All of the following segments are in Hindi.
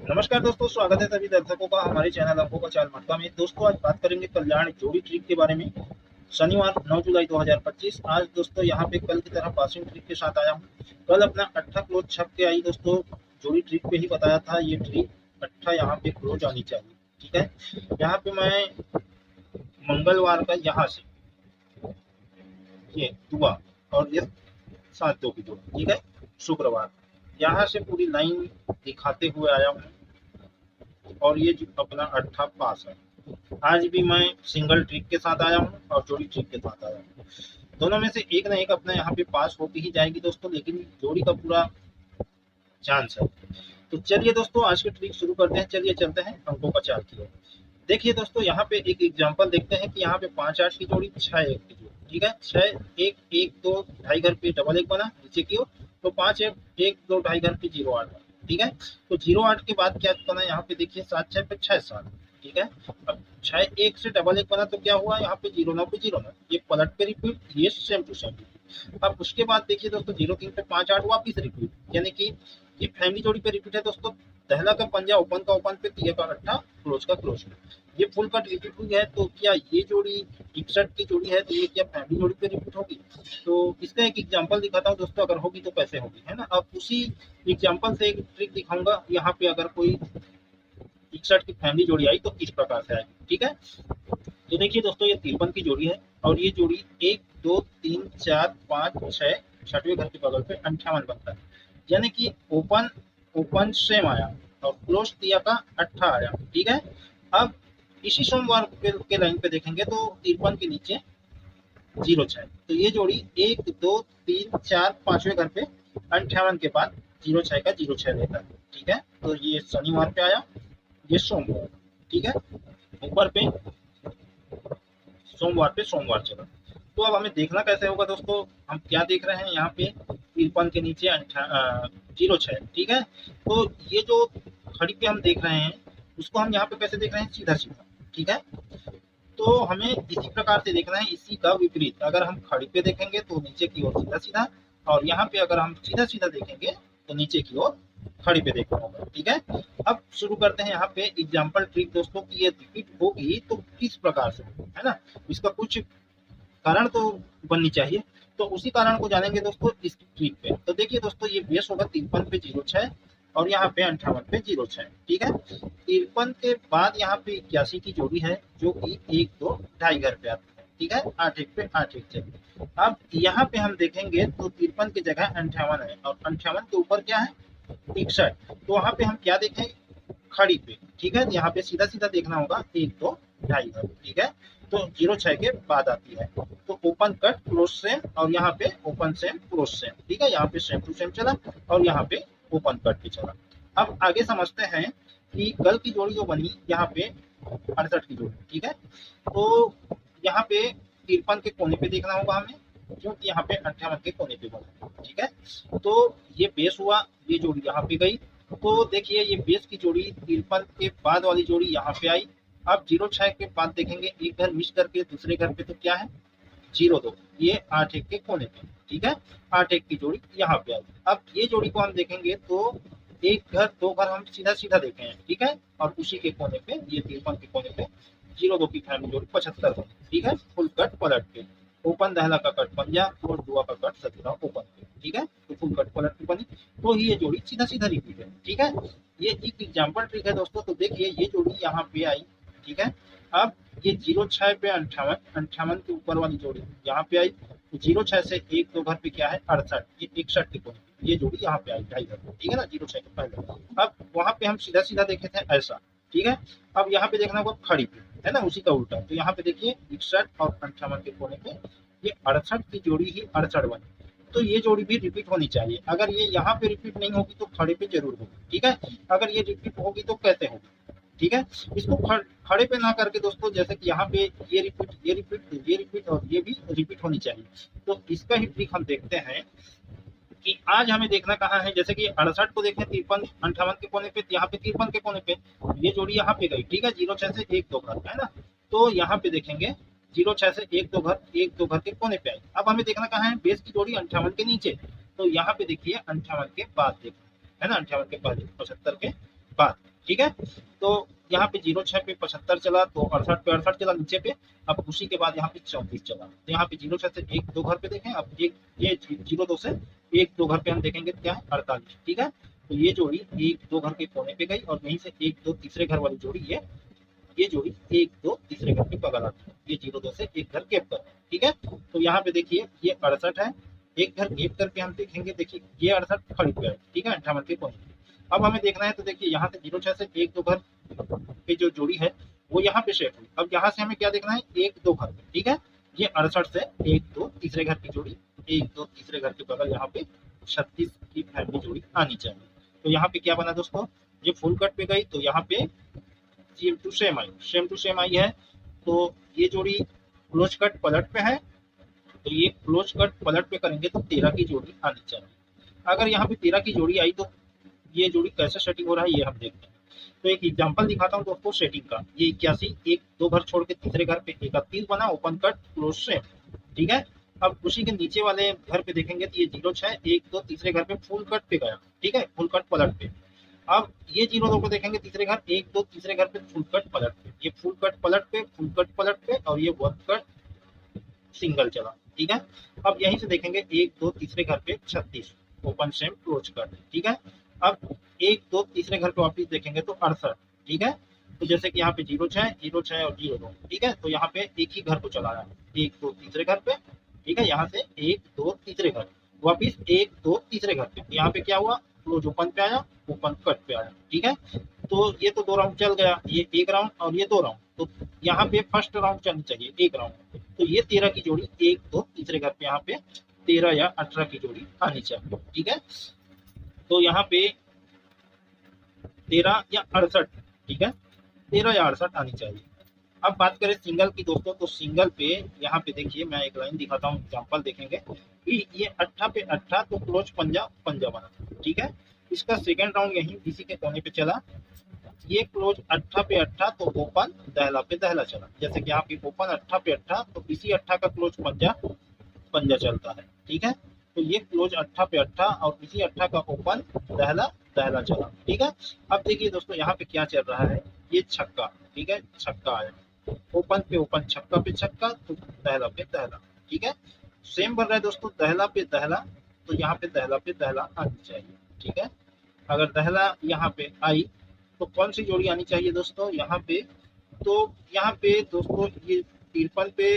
नमस्कार दोस्तों, स्वागत है सभी दर्शकों का हमारे चैनल अंकों का चाल मटका में। दोस्तों आज बात करेंगे कल्याण जोड़ी ट्रिक के बारे में। शनिवार 9 जुलाई 2025। आज दोस्तों यहाँ पे कल की तरह पासिंग ट्रिक के साथ आया हूँ। कल अपना अट्ठा क्लोज छप के आई दोस्तों, जोड़ी ट्रिक पे ही बताया था ये ट्रिक अट्ठा यहाँ पे क्लोज आनी चाहिए। ठीक है, यहाँ पे मैं मंगलवार का यहाँ से ये दुआ और ये 7-2 की जोड़ी, ठीक है, शुक्रवार यहाँ से पूरी लाइन दिखाते हुए आया हूँ और ये जो अपना अट्ठा पास है। आज भी मैं सिंगल ट्रिक के साथ आया हूँ और जोड़ी ट्रिक के साथ आया हूँ। दोनों में से एक ना एक अपना यहाँ पे पास होती ही जाएगी दोस्तों, लेकिन जोड़ी का पूरा चांस है। तो चलिए दोस्तों आज की ट्रिक शुरू करते हैं। चलिए चलते हैं अंकों का चाल की ओर। देखिए दोस्तों यहाँ पे एक एग्जांपल देखते हैं कि यहाँ पे 5-8 की जोड़ी 6-1 की जोड़ी, ठीक है, 6-1-1-2 ढाई घर पे डबल एक बना नीचे की ओर, तो 5-1-1-2 ढाई घर पे 0-8, ठीक है। तो 0-8 के बाद क्या बना यहाँ पे देखिए 7-6 पे 6-7, ठीक है। अब 6-1 से डबल एक बना तो क्या हुआ यहाँ पे 0-9 पे 0-9, ये पलट पे रिपीट, ये सेम टू सेम। अब उसके बाद देखिए दोस्तों 0-3 पे 5-8 वापिस रिपीट, यानी कि ये फैमिली जोड़ी पे रिपीट है दोस्तों। दहला का पंजा ओपन का ओपन पे, तिया का अट्ठा क्लोज का क्लोज पे, ये फुल कट रिपीट हुई है। तो क्या ये जोड़ी 61 की जोड़ी है, तो ये क्या फैमिली जोड़ी पे रिपीट होगी? तो इसका एक एग्जांपल दिखाता हूँ दोस्तों, अगर होगी तो कैसे होगी, है ना। अब उसी एग्जांपल से एक ट्रिक दिखाऊंगा। यहाँ पे अगर कोई 61 की फैमिली जोड़ी आई तो इस प्रकार से आएगी, ठीक है। तो देखिए दोस्तों ये 53 की जोड़ी है और ये जोड़ी 1 2 3 4 5 6 छठवें घर के बगल पे 58 बनता है, यानी कि ओपन ओपन सेम आया और क्लोज दिया का अट्ठा आया, ठीक है। अब इसी सोमवार के लाइन पे देखेंगे तो 53 के नीचे 0-6, तो ये जोड़ी 1 2 3 4 5वें घर पे 58 के बाद 0-6 का 0-6 लेता है, ठीक है। तो ये शनिवार पे आया, ये सोमवार, ठीक है, ऊपर पे सोमवार चला। तो अब हमें देखना कैसे होगा दोस्तों, हम क्या देख रहे हैं यहाँ पे 53 के नीचे 0-6, ठीक है। तो ये जो खड़ी पे हम देख रहे हैं उसको हम यहाँ पे कैसे देख रहे हैं, सीधा सीधा, ठीक है। तो हमें इसी प्रकार से देखना है, इसी का विपरीत। अगर हम खड़ी पे देखेंगे तो नीचे की ओर सीधा सीधा, और यहाँ पे अगर हम सीधा सीधा देखेंगे तो नीचे की ओर खड़ी पे देखना होगा, ठीक है। अब शुरू करते हैं यहाँ पे एग्जाम्पल ट्रिक दोस्तों की। ये रिपीट होगी तो किस प्रकार से, है ना, इसका कुछ कारण तो बननी चाहिए। तो उसी कारण को जानेंगे दोस्तों इस ट्रिक पे। तो देखिए दोस्तों ये बेस होगा 53 पे 0-6 और यहाँ पे 58 पे 0-6, ठीक है। 53 के बाद यहाँ पे 81 की जोड़ी है जो कि 1 2 ढाई घर पे आती है, ठीक है, 8-1 पे 8-1 चलिए। अब यहाँ पे हम देखेंगे तो 53 की जगह 58 है और 58 के ऊपर क्या है, 61। तो वहाँ पे हम क्या देखें, खड़ी पे, ठीक है। यहाँ पे सीधा सीधा देखना होगा 1 2 ढाई घर, ठीक है। तो 0-6 के बाद आती है, तो ओपन कट क्लोज सेम और यहाँ पे ओपन सेम क्लोज सेम, ठीक है। यहाँ पे सेम टू सेम चला और यहाँ पे ओपन कट भी चला। अब आगे समझते हैं कि कल की जोड़ी जो बनी यहाँ पे 68 की जोड़ी, ठीक है। तो यहाँ पे 53 के कोने पे देखना होगा हमें, क्योंकि यहाँ पे 58 के कोने पे बना, ठीक है। तो ये बेस हुआ, ये जोड़ी यहाँ पे गई। तो देखिए ये बेस की जोड़ी 53 के बाद वाली जोड़ी यहाँ पे आई। अब 0-6 के बाद देखेंगे एक घर मिस करके दूसरे घर पे, तो क्या है 0-2, ये 8-1 के कोने पे, ठीक है। 8-1 की जोड़ी यहाँ पे आई। अब ये जोड़ी को हम देखेंगे तो एक घर दो घर हम सीधा सीधा देखे हैं, ठीक है, और उसी के कोने पे ये 53 के कोने पे 0-2 की फैमिली जोड़ी 75 बनी, ठीक है, फुल कट पलट के, ओपन दहला का कट पंजा और दुआ का कट सतीरा ओपन पे, ठीक है। तो फुल कट पलट के बनी, तो ये जोड़ी सीधा सीधा रिपीट है, ठीक है। ये एक एग्जाम्पल ट्रिक है दोस्तों। तो देखिए ये जोड़ी यहाँ पे आई, ठीक है। अब ये 0-6 पे 58 के ऊपर वाली जोड़ी यहाँ पे आई, तो 0-6 से 1 2 घर पे क्या है 68, ये 61 के कोने, ये जोड़ी यहाँ पे आई ढाई घर, ठीक है ना, 0-6 के पहले। अब वहां पे हम सीधा सीधा देखे थे ऐसा, ठीक है। अब यहाँ पे देखना होगा खड़ी पे, है ना, उसी का उल्टा। तो यहाँ पे देखिए 61 और 58 के कोने पे ये 68 की जोड़ी ही 68 बनी। तो ये जोड़ी भी रिपीट होनी चाहिए। अगर ये यहाँ पे रिपीट नहीं होगी तो खड़े पे जरूर होगी, ठीक है। अगर ये रिपीट होगी तो कैसे होगी, ठीक है। इसको खड़े पे ना करके दोस्तों, जैसे कि यहाँ पे ये रिपीट ये रिपीट ये रिपीट और ये भी रिपीट होनी चाहिए। तो इसका ही ट्रिक हम देखते हैं कि आज हमें देखना कहाँ है। जैसे कि 68 को देखें 53 58 के कोने पे, यहाँ पे 53 के कोने पे ये जोड़ी यहाँ पे गई, ठीक है, 0-6 से 1 2 घर, है ना। तो यहाँ पे देखेंगे 0-6 से 1 2 घर के कोने पे आई। अब हमें देखना कहाँ है, बेस की जोड़ी 58 के नीचे। तो यहाँ पे देखिए 58 के बाद देखना है ना, 58 के बाद 75 के बाद, ठीक है। तो यहाँ पे 06 पे 75 चला, तो 68 पे 68 चला नीचे पे। अब उसी के बाद यहाँ पे 34 चला, तो यहाँ पे 06 से एक दो घर पे देखें, अब एक ये 02 से एक दो घर पे हम देखेंगे क्या है 48, ठीक है। तो ये जोड़ी एक दो घर के कोने पे गई और यहीं से एक दो तीसरे घर वाली जोड़ी ये जोड़ी एक दो तीसरे घर के बगल आती है, ये 02 से एक घर गैप कर, ठीक है। तो यहाँ पे देखिए ये 68 है, एक घर गैप करके हम देखेंगे, देखिए ये 68 खड़ी पे है, ठीक है, 58 के कोने। अब हमें देखना है, तो देखिए यहाँ से 06 से एक दो घर पे जो जोड़ी है वो यहाँ पे सेट हुई। अब यहाँ से हमें क्या देखना है, एक दो घर पे, ठीक है। ये 68 से एक दो तीसरे घर की जोड़ी, एक दो तीसरे घर के बगल यहाँ पे 36 की फैमिली जोड़ी आनी चाहिए। तो यहाँ पे क्या बना दोस्तों, ये फुल कट पे गई, तो यहाँ पे सेम टू सेम आई है। तो ये जोड़ी क्लोज कट पलट पे है, तो ये क्लोज कट पलट पे करेंगे तो 13 की जोड़ी आनी चाहिए। अगर यहाँ पे 13 की जोड़ी आई तो ये जोड़ी कैसे सेटिंग हो रहा है ये हम देखते हैं। तो एक एग्जांपल दिखाता हूँ दोस्तों सेटिंग का। ये 81 एक दो घर छोड़ के तीसरे घर पे 31 बना, ओपन कट क्लोज सेम, ठीक है। अब उसी के नीचे वाले घर पे देखेंगे तो ये 06 एक दो तीसरे घर पे फुल कट पे गया, ठीक है, फुल कट पलट पे। अब ये 02 को देखेंगे तीसरे घर, एक दो तीसरे घर पे फुल कट पलट पे, ये फुल कट पलट पे, फुल कट पलट पे, और ये वन कट सिंगल चला, ठीक है। अब यहीं से देखेंगे एक दो तीसरे घर पे 36 ओपन सेम क्लोज कट, ठीक है। अब एक दो तीसरे घर पे वापिस देखेंगे तो 68, ठीक है। तो जैसे कि यहाँ पे 06 और 02, ठीक है। तो यहाँ पे एक ही घर को चला रहा है, एक दो तीसरे घर पे, ठीक है। यहाँ से एक दो तीसरे घर वापिस एक दो तीसरे घर पे, यहाँ पे क्या हुआ, क्लोज ओपन पे आया, ओपन कट पे आया, ठीक है। तो ये तो दो राउंड चल गया, ये एक राउंड और ये दो राउंड, तो यहाँ पे फर्स्ट राउंड चलनी चाहिए एक राउंड। तो ये 13 की जोड़ी एक दो तीसरे घर पे यहाँ पे 13 या 18 की जोड़ी आनी चाहिए, ठीक है। तो यहाँ पे 13 या 68, ठीक है, 13 या 68 आनी चाहिए। अब बात करें सिंगल की दोस्तों, तो सिंगल पे यहाँ पे देखिए मैं एक लाइन दिखाता हूँ, एग्जाम्पल देखेंगे कि ये 8 पे 8 तो क्लोज पंजा पंजा बना, ठीक है। इसका सेकेंड राउंड यही इसी के कोने पे चला, ये क्लोज 8 पे 8 तो ओपन दहला पे दहला चला। जैसे कि यहाँ पे ओपन 8 पे 8 तो इसी 8 का क्लोज पंजा पंजा चलता है, ठीक है। तो ये क्लोज 8 पे 8 और इसी 8 का ओपन दहला दहला चला, ठीक है। अब देखिए दोस्तों यहाँ पे क्या चल रहा है, ये छक्का, ठीक है, छक्का आया, ओपन पे ओपन छक्का पे छक्का, तो दहला पे दहला, ठीक है। सेम बन रहा है दोस्तों, दहला पे दहला, तो यहाँ पे दहला पे दहला आनी चाहिए, ठीक है। अगर दहला यहाँ पे आई तो कौन सी जोड़ी आनी चाहिए दोस्तों यहाँ पे, तो यहाँ पे दोस्तों ये 53 पे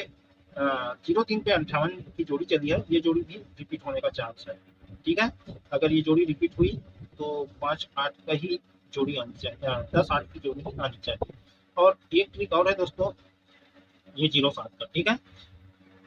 03 पे 58 की जोड़ी चली है, ये जोड़ी भी रिपीट होने का चांस है, ठीक है। अगर ये जोड़ी रिपीट हुई तो 5-8 का ही जोड़ी आनी चाहिए, 10-8 की जोड़ी आनी चाहिए। और एक ट्रिक और है दोस्तों, ये 07 का, ठीक है,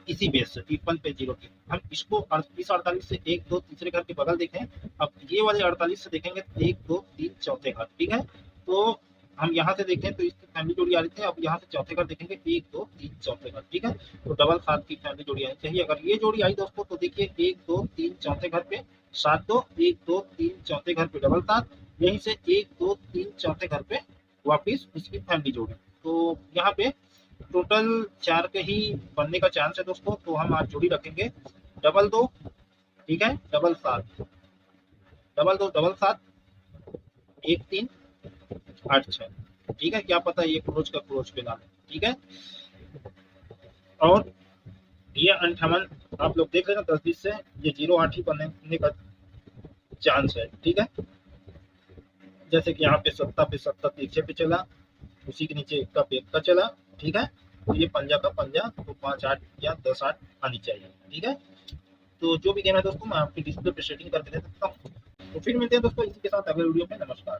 इसी बेस से 53 पे 03 हम इसको 38 से एक दो तीसरे घर के बगल देखें। अब ये वाले 48 से देखेंगे एक दो तीन चौथे घर, ठीक है। तो हम यहाँ से देखें तो इसकी फैमिली जोड़ी आ रही थी, अब यहाँ से चौथे घर देखेंगे एक दो तीन चौथे घर, ठीक है। तो डबल 7 की फैमिली जोड़ी आनी चाहिए। अगर ये जोड़ी आई दोस्तों तो देखिए एक दो तीन चौथे घर पे 7 2 1 2 3 चौथे घर पे डबल 7, यहीं से एक दो तीन चौथे घर पे वापिस इसकी फैमिली जोड़ी। तो यहाँ पे टोटल 4 के ही बनने का चांस है दोस्तों। तो हम आज जोड़ी रखेंगे डबल 2, ठीक है, डबल 7, डबल 2 डबल 7 1 3 8 6, ठीक है। क्या पता ये क्लोज का क्लोज पे ना, ठीक है। और ये 58 आप लोग देख रहे हैं 10-20 से ये 08 ही बनने का चांस है, ठीक है। जैसे कि यहाँ पे 7 पे 7 पीछे पे चला, उसी के नीचे एक का चला, ठीक है। तो ये पंजा का पंजा, तो 5-8 या 10-8 आनी चाहिए, ठीक है। तो जो भी गेम है दोस्तों मैं आपकी डिस्प्ले पे सेटिंग करके दे सकता हूँ। तो फिर मिलते हैं दोस्तों इसी के साथ अगले वीडियो में। नमस्कार।